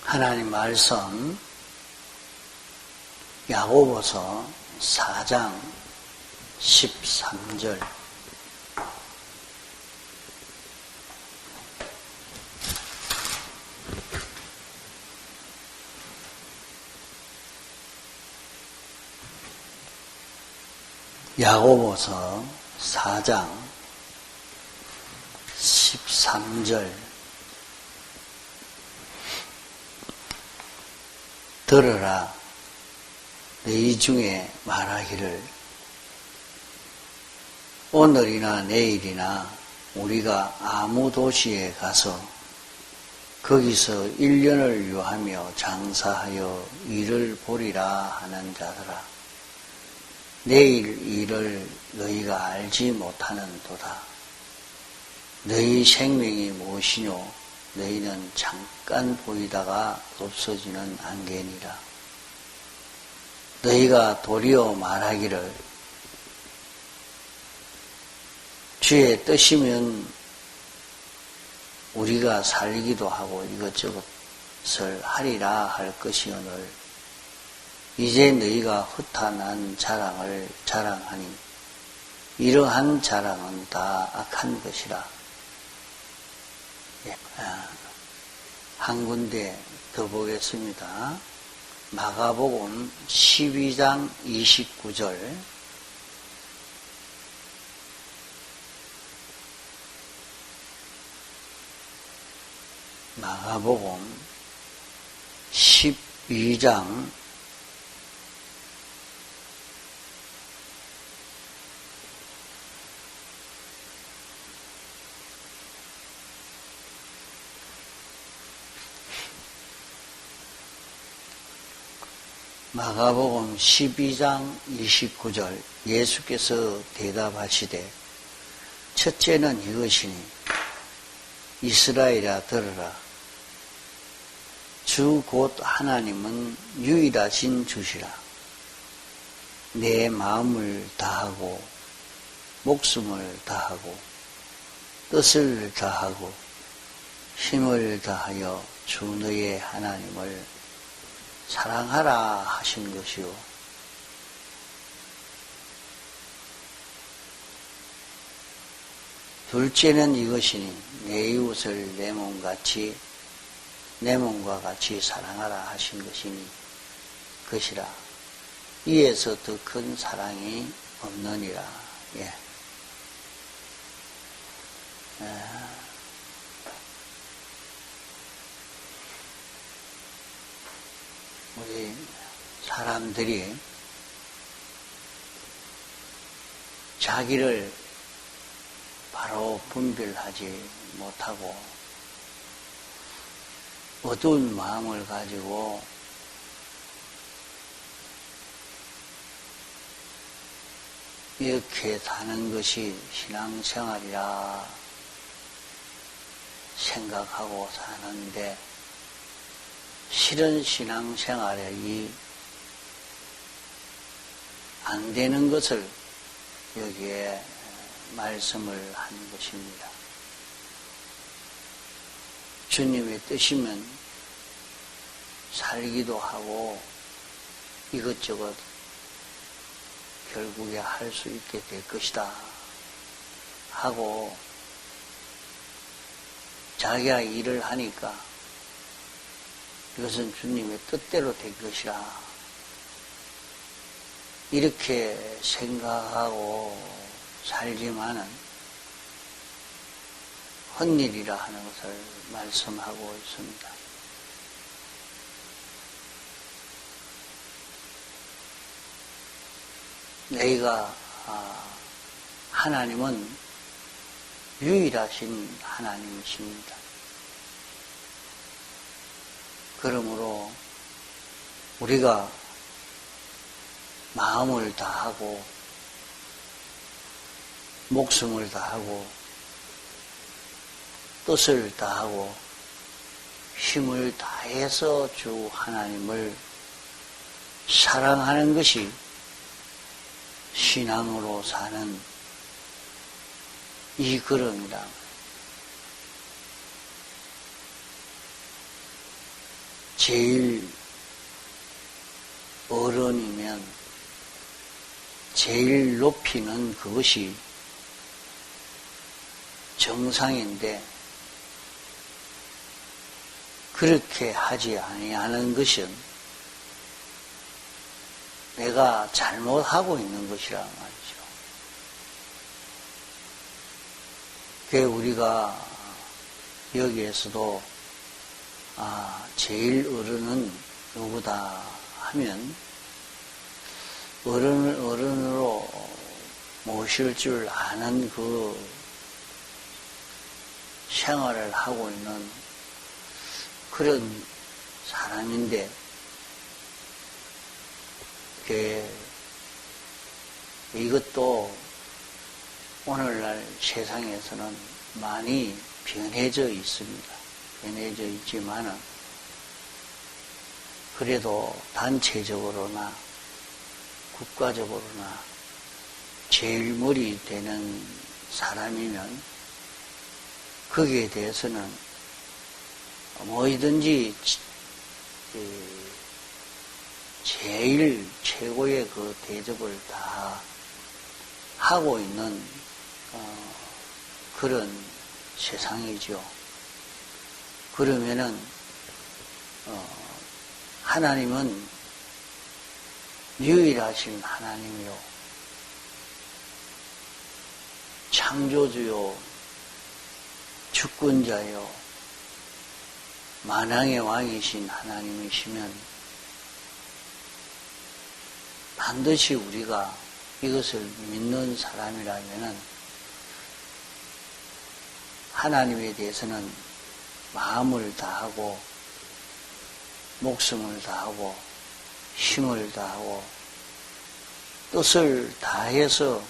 하나님 말씀 야고보서 4장 13절 야고보서 4장 13절 들으라 너희 중에 말하기를 오늘이나 내일이나 우리가 아무 도시에 가서 거기서 1년을 유하며 장사하여 일을 보리라 하는 자들아 내일 일을 너희가 알지 못하는 도다. 너희 생명이 무엇이뇨? 너희는 잠깐 보이다가 없어지는 안개니라. 너희가 도리어 말하기를 주의 뜻이면 우리가 살기도 하고 이것저것을 하리라 할 것이오늘 이제 너희가 흩어난 자랑을 자랑하니 이러한 자랑은 다 악한 것이라. 한 군데 더 보겠습니다. 마가복음 12장 29절 마가복음 12장 29절 예수께서 대답하시되 첫째는 이것이니 이스라엘아 들으라 주 곧 하나님은 유일하신 주시라 내 마음을 다하고 목숨을 다하고 뜻을 다하고 힘을 다하여 주 너의 하나님을 사랑하라 하신 것이요. 둘째는 이것이니 내 이웃을 내 몸과 같이 사랑하라 하신 것이니 것이라. 이에서 더 큰 사랑이 없느니라. 예. 우리 사람들이 자기를 바로 분별하지 못하고 어두운 마음을 가지고 이렇게 사는 것이 신앙생활이라 생각하고 사는데 실은 신앙생활이 안 되는 것을 여기에 말씀을 한 것입니다. 주님의 뜻이면 살기도 하고 이것저것 결국에 할 수 있게 될 것이다 하고 자기가 일을 하니까 이것은 주님의 뜻대로 된 것이라 이렇게 생각하고 살지만은 헛일이라 하는 것을 말씀하고 있습니다. 너희가 하나님은 유일하신 하나님이십니다. 그러므로 우리가 마음을 다하고 목숨을 다하고 뜻을 다하고 힘을 다해서 주 하나님을 사랑하는 것이 신앙으로 사는 이 걸음이다. 제일 어른이면 제일 높이는 그것이 정상인데 그렇게 하지 아니하는 것은 내가 잘못하고 있는 것이란 말이죠. 그게 우리가 여기에서도 제일 어른은 누구다 하면 어른으로 모실 줄 아는 그 생활을 하고 있는 그런 사람인데 이것도 오늘날 세상에서는 많이 변해져 있습니다. 변해져 있지만은 그래도 단체적으로나 국가적으로나 제일 머리 되는 사람이면 거기에 대해서는 뭐든지 제일 최고의 그 대접을 다 하고 있는 그런 세상이죠. 그러면은 하나님은 유일하신 하나님이요, 창조주요, 주권자요, 만왕의 왕이신 하나님이시면 반드시 우리가 이것을 믿는 사람이라면은 하나님에 대해서는 마음을 다하고 목숨을 다하고 힘을 다하고 뜻을 다해서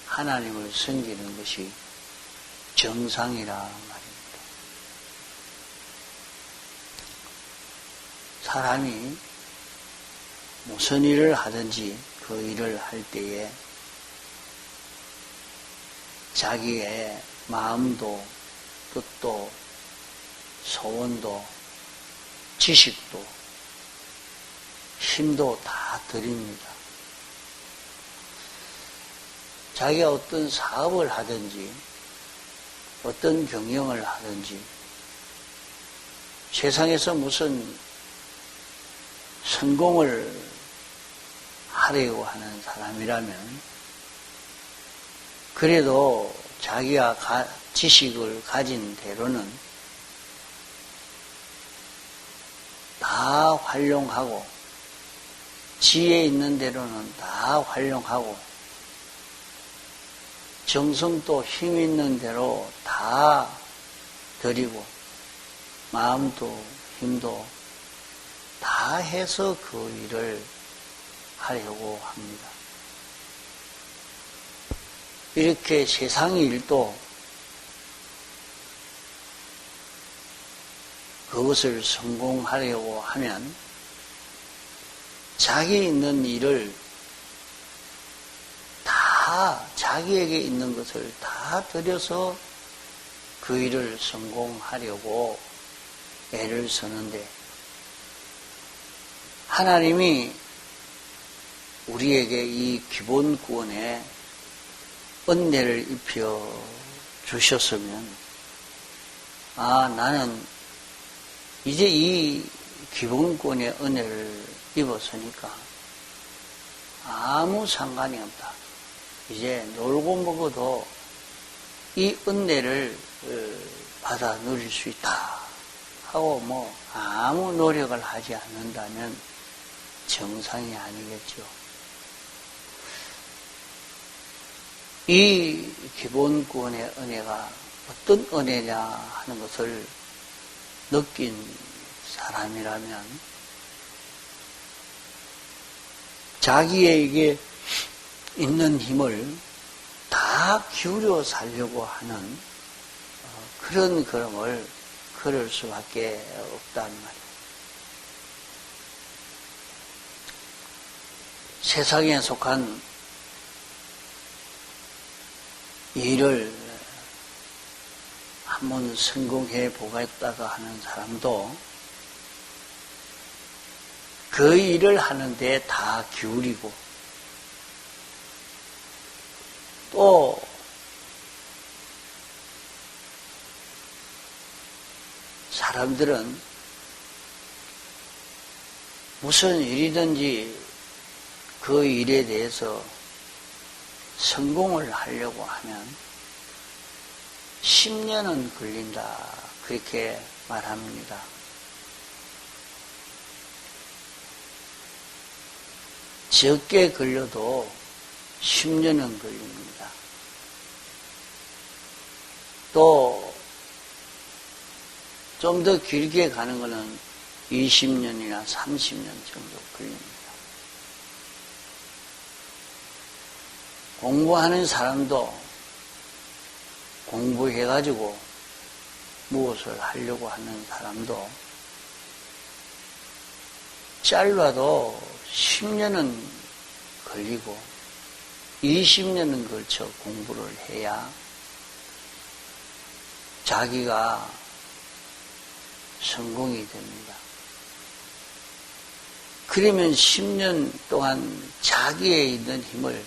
하나님을 섬기는 것이 정상이라 말입니다. 사람이 무슨 일을 하든지 그 일을 할 때에 자기의 마음도 뜻도 소원도 지식도 힘도 다 드립니다. 자기가 어떤 사업을 하든지 어떤 경영을 하든지 세상에서 무슨 성공을 하려고 하는 사람이라면 그래도 자기가 지식을 가진 대로는 다 활용하고 지혜 있는 대로는 다 활용하고 정성도 힘 있는 대로 다 드리고 마음도 힘도 다 해서 그 일을 하려고 합니다. 이렇게 세상의 일도 그것을 성공하려고 하면 자기 있는 일을 다 자기에게 있는 것을 다 들여서 그 일을 성공하려고 애를 쓰는데 하나님이 우리에게 이 기본권에 은혜를 입혀 주셨으면 나는 이제 이 기본권의 은혜를 입었으니까 아무 상관이 없다. 이제 놀고 먹어도 이 은혜를 받아 누릴 수 있다 하고 아무 노력을 하지 않는다면 정상이 아니겠죠. 이 기본권의 은혜가 어떤 은혜냐 하는 것을 느낀 사람이라면 자기에게 있는 힘을 다 기울여 살려고 하는 그런 걸음을 걸을 수밖에 없단 말이에요. 세상에 속한 일을 한번 성공해 보겠다고 하는 사람도 그 일을 하는데 다 기울이고 또 사람들은 무슨 일이든지 그 일에 대해서 성공을 하려고 하면 10년은 걸린다 그렇게 말합니다. 적게 걸려도 10년은 걸립니다. 또 좀 더 길게 가는 것은 20년이나 30년 정도 걸립니다. 공부하는 사람도 공부해가지고 무엇을 하려고 하는 사람도 짧아도 10년은 걸리고 20년은 걸쳐 공부를 해야 자기가 성공이 됩니다. 그러면 10년 동안 자기에 있는 힘을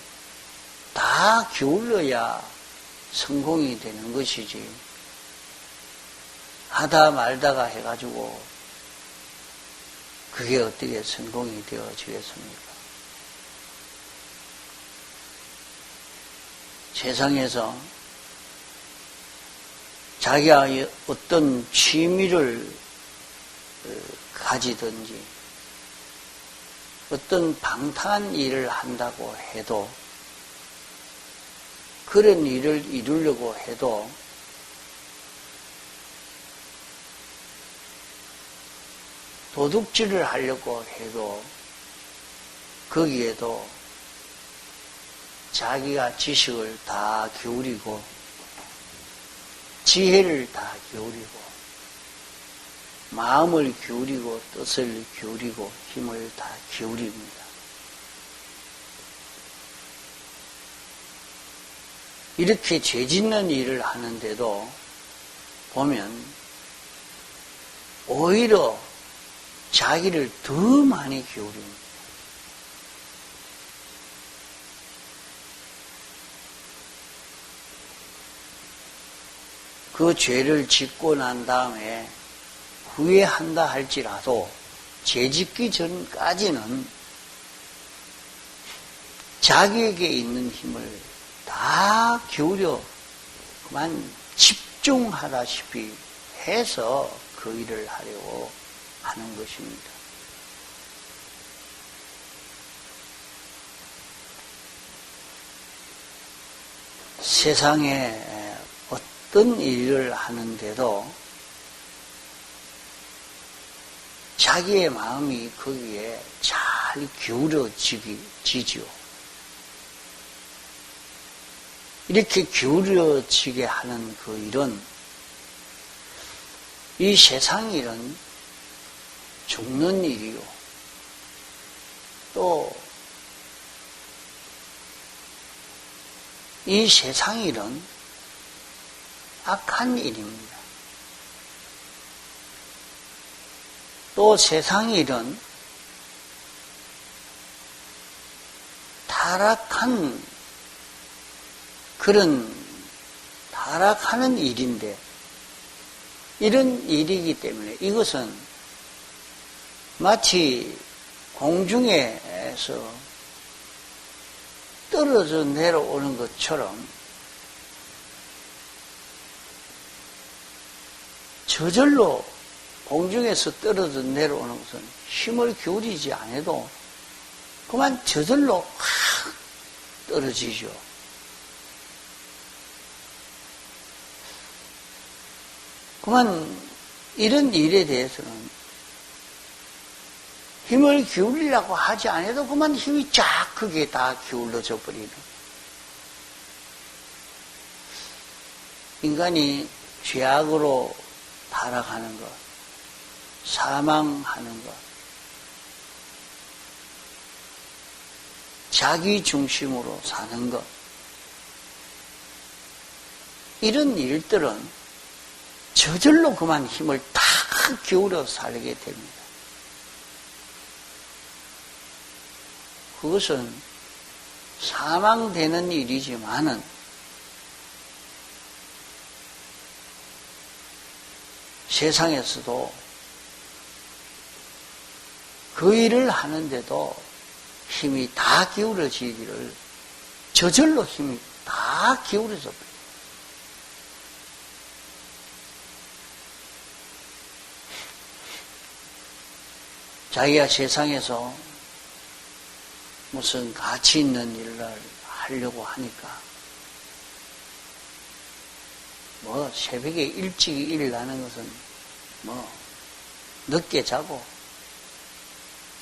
다 기울여야 성공이 되는 것이지 하다 말다가 해가지고 그게 어떻게 성공이 되어지겠습니까? 세상에서 자기가 어떤 취미를 가지든지 어떤 방탕한 일을 한다고 해도 그런 일을 이루려고 해도 도둑질을 하려고 해도 거기에도 자기가 지식을 다 기울이고 지혜를 다 기울이고 마음을 기울이고 뜻을 기울이고 힘을 다 기울입니다. 이렇게 죄 짓는 일을 하는데도 보면 오히려 자기를 더 많이 기울입니다. 그 죄를 짓고 난 다음에 후회한다 할지라도 죄 짓기 전까지는 자기에게 있는 힘을 다 기울여 그만 집중하다시피 해서 그 일을 하려고 하는 것입니다. 세상에 어떤 일을 하는데도 자기의 마음이 거기에 잘 기울어지지요. 이렇게 기울어지게 하는 그 일은 이 세상 일은 죽는 일이요. 또 이 세상 일은 악한 일입니다. 또 세상 일은 타락한 그런 타락하는 일인데 이런 일이기 때문에 이것은 마치 공중에서 떨어져 내려오는 것처럼 저절로 공중에서 떨어져 내려오는 것은 힘을 기울이지 않아도 그만 저절로 확 떨어지죠. 그만 이런 일에 대해서는 힘을 기울이려고 하지 않아도 그만 힘이 쫙 크게 다 기울어져 버리는. 인간이 죄악으로 타락하는 것, 사망하는 것, 자기 중심으로 사는 것, 이런 일들은 저절로 그만 힘을 다 기울여 살게 됩니다. 그것은 사망되는 일이지만은 세상에서도 그 일을 하는데도 힘이 다 기울어지기를 저절로 힘이 다 기울어져 버려요. 자기가 세상에서 무슨 가치 있는 일을 하려고 하니까 뭐 새벽에 일찍 일어나는 것은 뭐 늦게 자고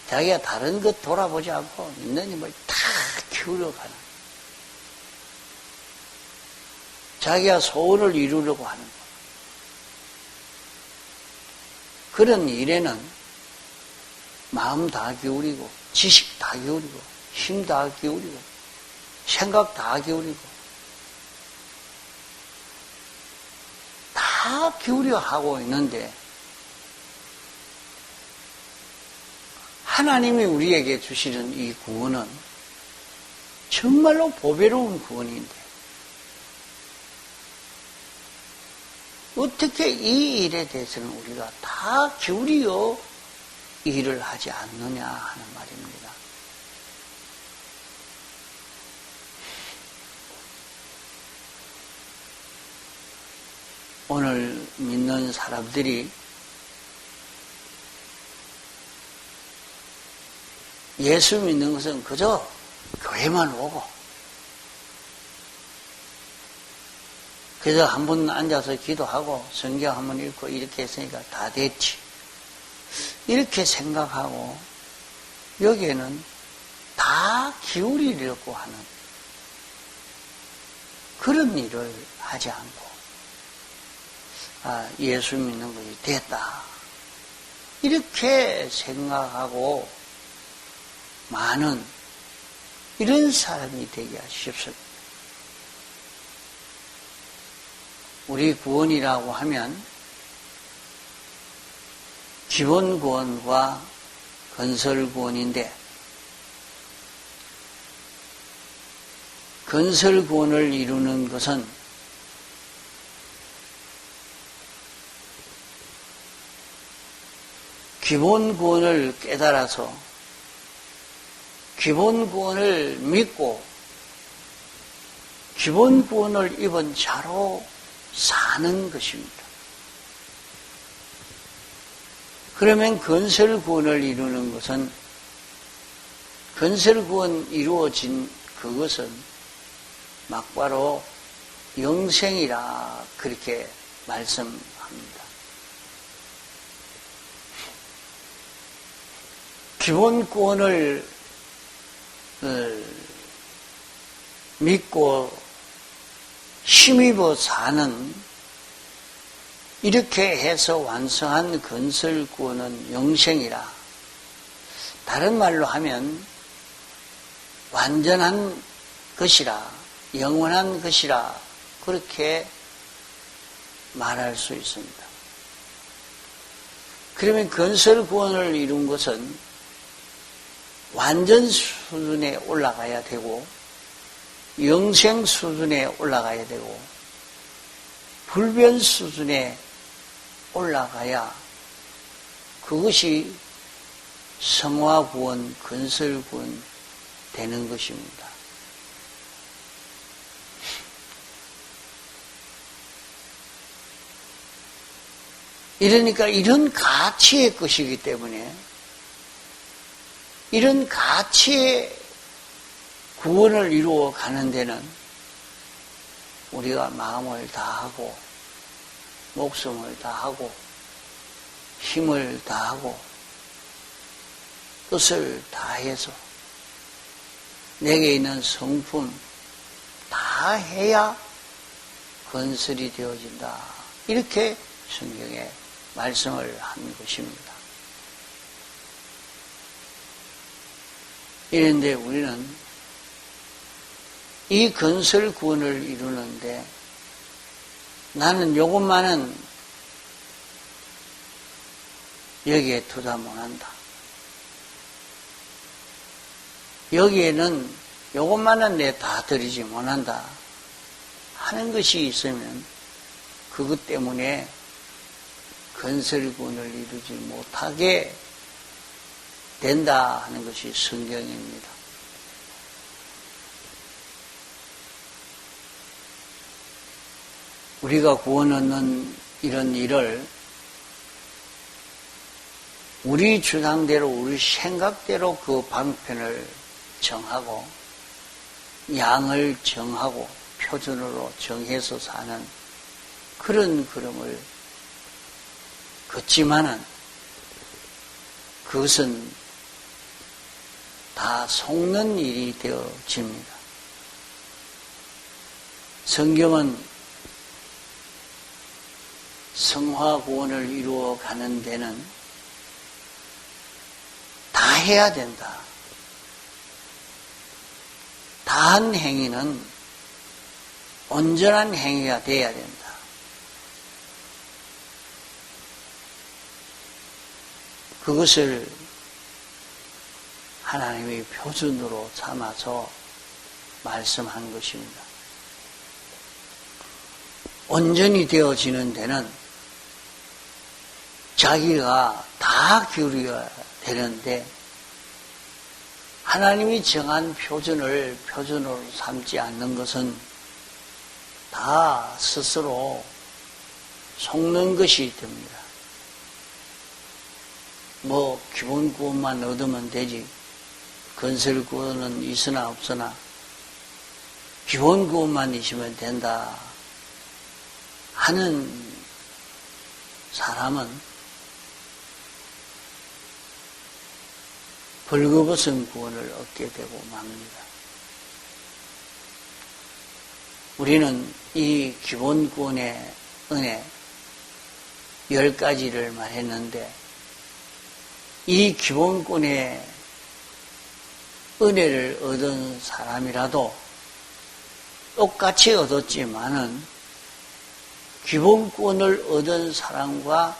자기가 다른 것 돌아보지 않고 있는 힘을 다 키우려고 하는 자기가 소원을 이루려고 하는 것. 그런 일에는 마음 다 기울이고 지식 다 기울이고 힘 다 기울이고 생각 다 기울이고 다 기울여 하고 있는데 하나님이 우리에게 주시는 이 구원은 정말로 보배로운 구원인데 어떻게 이 일에 대해서는 우리가 다 기울여 일을 하지 않느냐 하는 말입니다. 오늘 믿는 사람들이 예수 믿는 것은 그저 교회만 오고 그저 한 번 앉아서 기도하고 성경 한 번 읽고 이렇게 했으니까 다 됐지. 이렇게 생각하고 여기에는 다 기울이려고 하는 그런 일을 하지 않고 예수 믿는 것이 됐다. 이렇게 생각하고 많은 이런 사람이 되기 쉽습니다. 우리 구원이라고 하면 기본 구원과 건설 구원인데 건설 구원을 이루는 것은 기본 구원을 깨달아서 기본 구원을 믿고 기본 구원을 입은 자로 사는 것입니다. 그러면 건설 구원을 이루는 것은 건설 구원 이루어진 그것은 막바로 영생이라 그렇게 말씀합니다. 기본 구원을 믿고 힘입어 사는 이렇게 해서 완성한 건설 구원은 영생이라. 다른 말로 하면 완전한 것이라, 영원한 것이라 그렇게 말할 수 있습니다. 그러면 건설 구원을 이룬 것은 완전 수준에 올라가야 되고 영생 수준에 올라가야 되고 불변 수준에 올라가야 그것이 성화구원, 건설구원 되는 것입니다. 이러니까 이런 가치의 것이기 때문에 이런 가치의 구원을 이루어 가는 데는 우리가 마음을 다하고 목숨을 다하고 힘을 다하고 뜻을 다해서 내게 있는 성품 다 해야 건설이 되어진다. 이렇게 성경에 말씀을 한 것입니다. 이런데 우리는 이 건설 구원을 이루는데 나는 요것만은 여기에 투자 못한다. 여기에는 요것만은 내 다 드리지 못한다 하는 것이 있으면 그것 때문에 건설군을 이루지 못하게 된다 하는 것이 성경입니다. 우리가 구원 얻는 이런 일을 우리 주장대로 우리 생각대로 그 방편을 정하고 양을 정하고 표준으로 정해서 사는 그런 걸음을 걷지만은 그것은 다 속는 일이 되어집니다. 성경은 성화구원을 이루어가는 데는 다 해야 된다. 다한 행위는 온전한 행위가 되어야 된다. 그것을 하나님의 표준으로 삼아서 말씀한 것입니다. 온전히 되어지는 데는 자기가 다 기울여야 되는데 하나님이 정한 표준을 표준으로 삼지 않는 것은 다 스스로 속는 것이 됩니다. 뭐 기본 구원만 얻으면 되지 건설 구원은 있으나 없으나 기본 구원만 있으면 된다 하는 사람은 벌거벗은 구원을 얻게 되고 맙니다. 우리는 이 기본 구원의 은혜 10가지를 말했는데 이 기본 구원의 은혜를 얻은 사람이라도 똑같이 얻었지만은 기본 구원을 얻은 사람과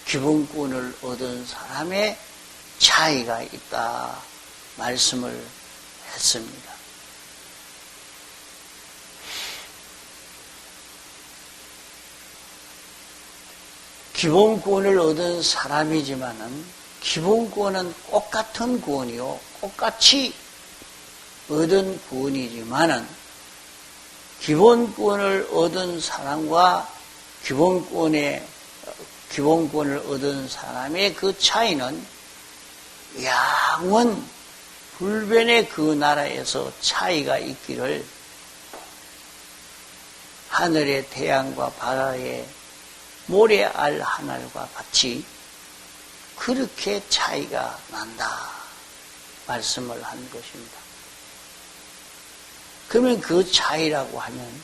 기본 구원을 얻은 사람의 차이가 있다 말씀을 했습니다. 기본 구원을 얻은 사람이지만은 기본 구원은 똑같은 구원이요 똑같이 얻은 구원이지만은 기본 구원을 얻은 사람과 기본 구원을 얻은 사람의 그 차이는 양원 불변의 그 나라에서 차이가 있기를 하늘의 태양과 바다의 모래알 하늘과 같이 그렇게 차이가 난다 말씀을 한 것입니다. 그러면 그 차이라고 하면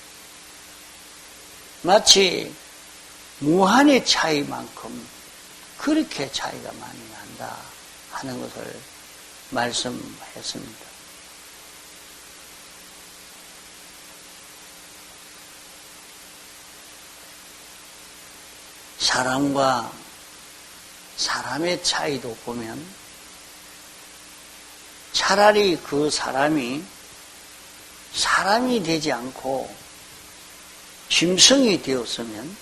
마치 무한의 차이만큼 그렇게 차이가 많이 난다 하는 것을 말씀했습니다. 사람과 사람의 차이도 보면 차라리 그 사람이 되지 않고 짐승이 되었으면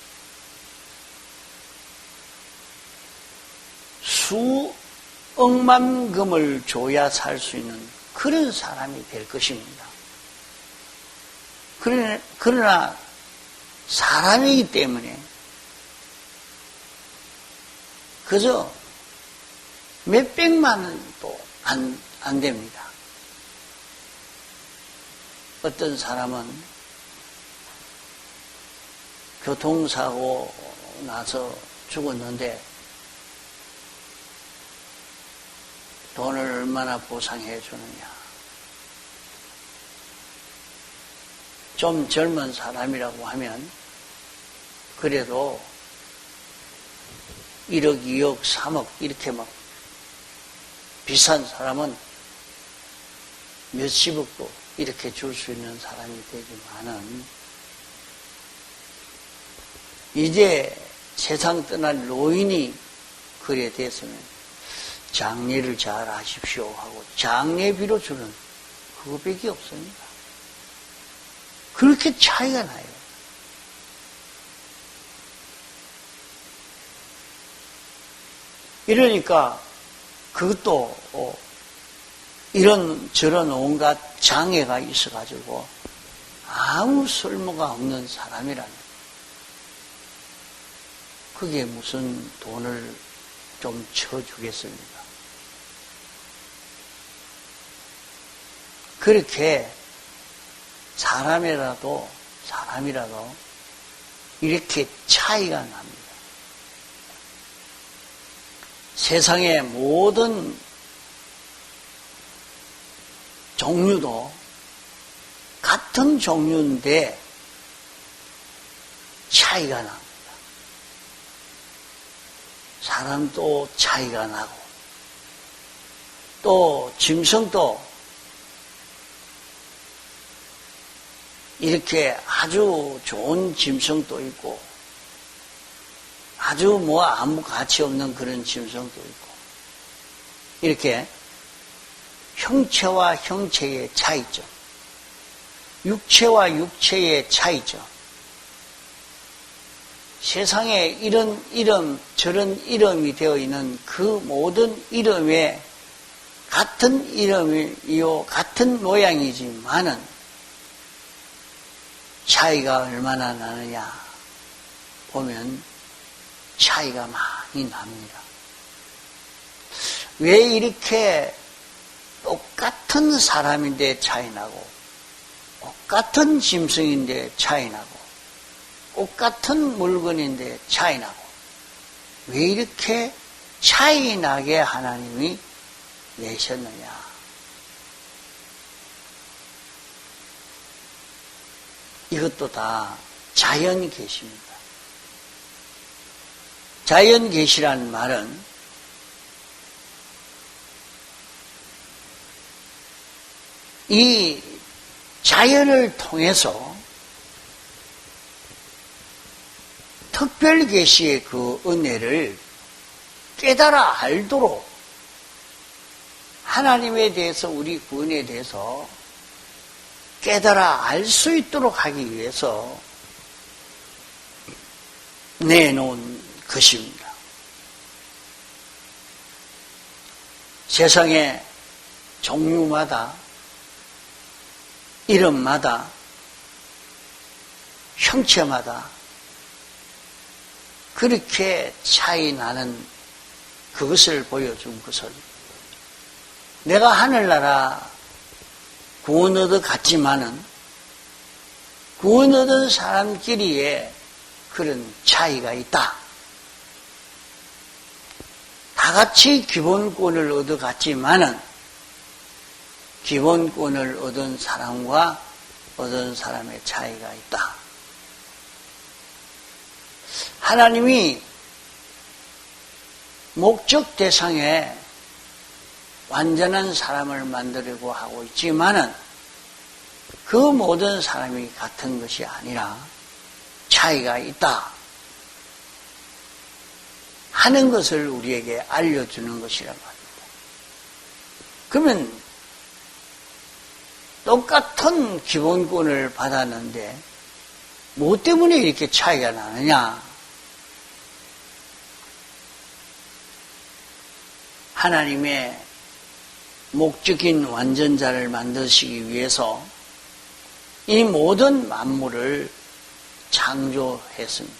수억만 금을 줘야 살 수 있는 그런 사람이 될 것입니다. 그러나 사람이기 때문에 그저 몇백만 원도 안 됩니다. 어떤 사람은 교통사고 나서 죽었는데 돈을 얼마나 보상해 주느냐. 좀 젊은 사람이라고 하면 그래도 1억, 2억, 3억 이렇게 막 비싼 사람은 몇십억도 이렇게 줄 수 있는 사람이 되지만은 이제 세상 떠날 노인이 그래 됐으면 장례를 잘 하십시오 하고 장례비로 주는 그거밖에 없습니다. 그렇게 차이가 나요. 이러니까 그것도 이런 저런 온갖 장애가 있어가지고 아무 쓸모가 없는 사람이라는, 그게 무슨 돈을 좀 쳐주겠습니까? 그렇게 사람이라도 이렇게 차이가 납니다. 세상의 모든 종류도 같은 종류인데 차이가 납니다. 사람도 차이가 나고, 또 짐승도 이렇게 아주 좋은 짐승도 있고, 아주 아무 가치 없는 그런 짐승도 있고, 이렇게 형체와 형체의 차이점, 육체와 육체의 차이점, 세상에 이런 이름 저런 이름이 되어 있는 그 모든 이름에 같은 이름이요 같은 모양이지만은 차이가 얼마나 나느냐 보면 차이가 많이 납니다. 왜 이렇게 똑같은 사람인데 차이 나고, 똑같은 짐승인데 차이 나고, 똑같은 물건인데 차이 나고, 왜 이렇게 차이 나게 하나님이 내셨느냐? 이것도 다 자연 계시입니다. 자연 계시라는 말은 이 자연을 통해서 특별 계시의 그 은혜를 깨달아 알도록, 하나님에 대해서, 우리 구원에 대해서 깨달아 알 수 있도록 하기 위해서 내놓은 것입니다. 세상의 종류마다, 이름마다, 형체마다 그렇게 차이 나는 그것을 보여준 것은, 내가 하늘나라 구원 얻어 갔지만은 구원 얻은 사람끼리의 그런 차이가 있다. 다 같이 기본권을 얻어 갔지만은 기본권을 얻은 사람과 얻은 사람의 차이가 있다. 하나님이 목적 대상에 완전한 사람을 만들려고 하고 있지만은 그 모든 사람이 같은 것이 아니라 차이가 있다 하는 것을 우리에게 알려주는 것이라고 합니다. 그러면 똑같은 기본권을 받았는데 뭐 때문에 이렇게 차이가 나느냐? 하나님의 목적인 완전자를 만드시기 위해서 이 모든 만물을 창조했습니다.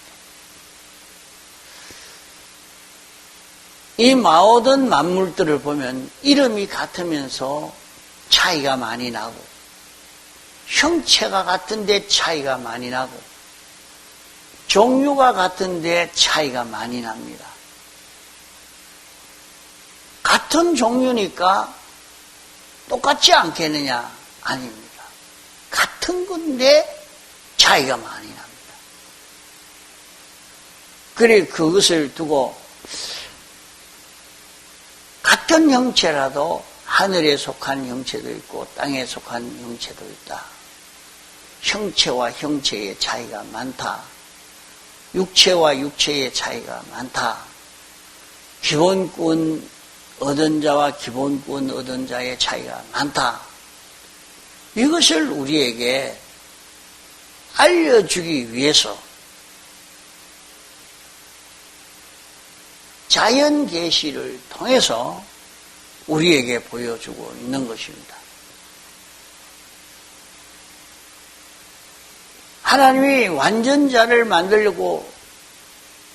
이 모든 만물들을 보면 이름이 같으면서 차이가 많이 나고, 형체가 같은데 차이가 많이 나고, 종류가 같은데 차이가 많이 납니다. 같은 종류니까 똑같지 않겠느냐? 아닙니다. 같은 건데 차이가 많이 납니다. 그래, 그것을 두고 같은 형체라도 하늘에 속한 형체도 있고 땅에 속한 형체도 있다. 형체와 형체의 차이가 많다. 육체와 육체의 차이가 많다. 기본권 얻은 자와 기본권 얻은 자의 차이가 많다. 이것을 우리에게 알려주기 위해서 자연 계시를 통해서 우리에게 보여주고 있는 것입니다. 하나님이 완전자를 만들려고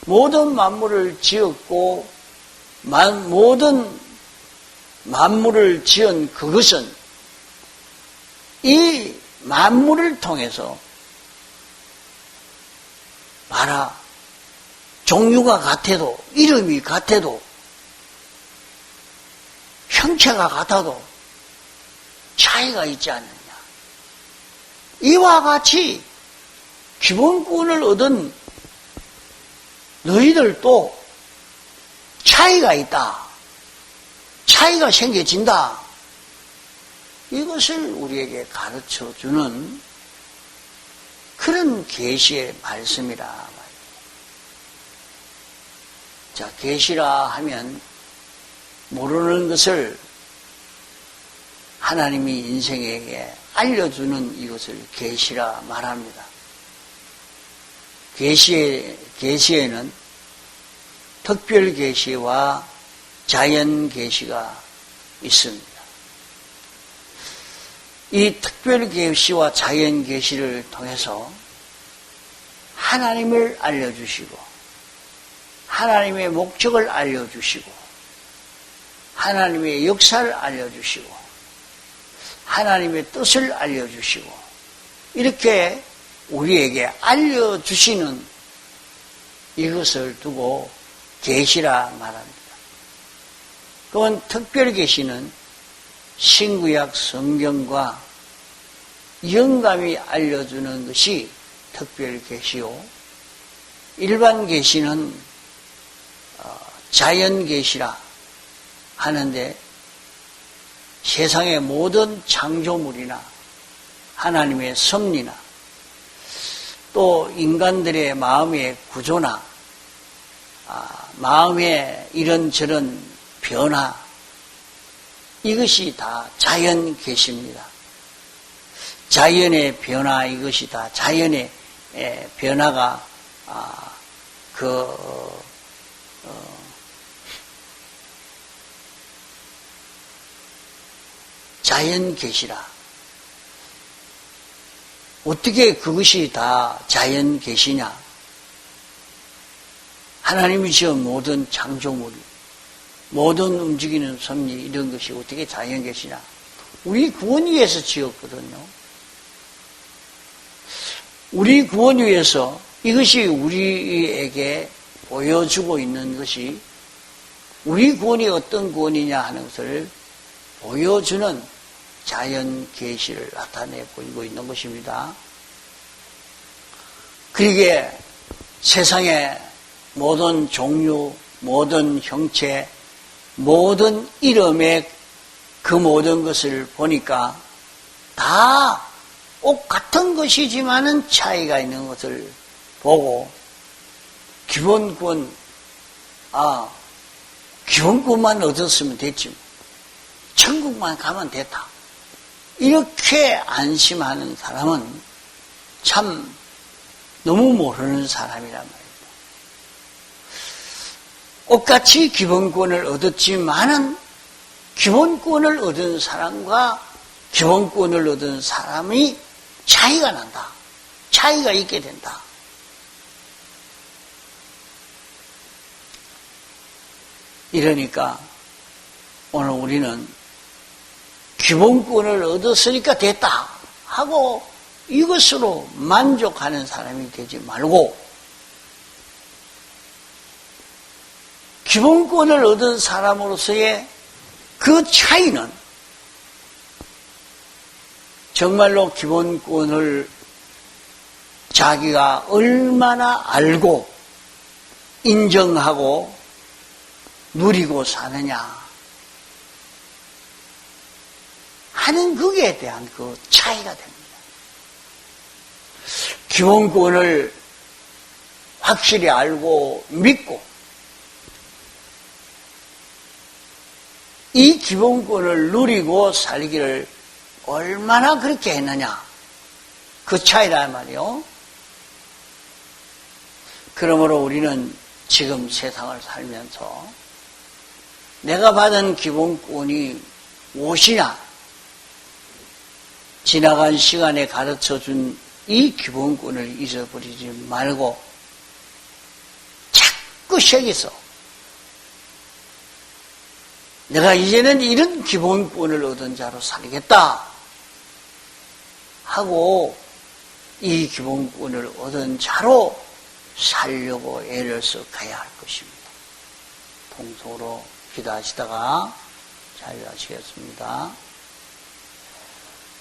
모든 만물을 지었고 모든 만물을 지은 그것은 이 만물을 통해서 봐라, 종류가 같아도 이름이 같아도 형체가 같아도 차이가 있지 않느냐. 이와 같이 기본권을 얻은 너희들도 차이가 있다. 차이가 생겨진다. 이것을 우리에게 가르쳐주는 그런 계시의 말씀이라. 자, 계시라 하면 모르는 것을 하나님이 인생에게 알려주는 이것을 계시라 말합니다. 계시에는 특별 계시와 자연 계시가 있습니다. 이 특별 계시와 자연 계시를 통해서 하나님을 알려주시고 하나님의 목적을 알려주시고 하나님의 역사를 알려주시고 하나님의 뜻을 알려주시고 이렇게 우리에게 알려주시는 이것을 두고 계시라 말합니다. 그건 특별 계시는 신구약 성경과 영감이 알려주는 것이 특별 계시요, 일반 계시는 자연 계시라 하는데 세상의 모든 창조물이나 하나님의 섭리나 또 인간들의 마음의 구조나 마음의 이런저런 변화, 이것이 다 자연 계시입니다. 자연의 변화, 이것이 다 자연의 변화가 자연 계시라. 어떻게 그것이 다 자연 계시냐? 하나님이 지은 모든 창조물, 모든 움직이는 섭리, 이런 것이 어떻게 자연 계시냐? 우리 구원 위에서 지었거든요. 우리 구원 위에서 이것이 우리에게 보여주고 있는 것이 우리 구원이 어떤 구원이냐 하는 것을 보여주는 자연 계시를 나타내 보이고 있는 것입니다. 그러기에 세상의 모든 종류, 모든 형체, 모든 이름의 그 모든 것을 보니까 다 옷 같은 것이지만은 차이가 있는 것을 보고 기본권만 얻었으면 됐지, 천국만 가면 됐다, 이렇게 안심하는 사람은 참 너무 모르는 사람이란 말이에요. 똑같이 기본권을 얻었지만은 기본권을 얻은 사람과 기본권을 얻은 사람이 차이가 난다. 차이가 있게 된다. 이러니까 오늘 우리는 기본권을 얻었으니까 됐다 하고 이것으로 만족하는 사람이 되지 말고 기본권을 얻은 사람으로서의 그 차이는 정말로 기본권을 자기가 얼마나 알고 인정하고 누리고 사느냐 하는 것에 대한 그 차이가 됩니다. 기본권을 확실히 알고 믿고 이 기본권을 누리고 살기를 얼마나 그렇게 했느냐. 그 차이다 말이요. 그러므로 우리는 지금 세상을 살면서 내가 받은 기본권이 무엇이냐? 지나간 시간에 가르쳐준 이 기본권을 잊어버리지 말고 자꾸 새기서 내가 이제는 이런 기본권을 얻은 자로 살겠다 하고 이 기본권을 얻은 자로 살려고 애를 써 가야 할 것입니다. 통성으로 기도하시다가 자유하시겠습니다.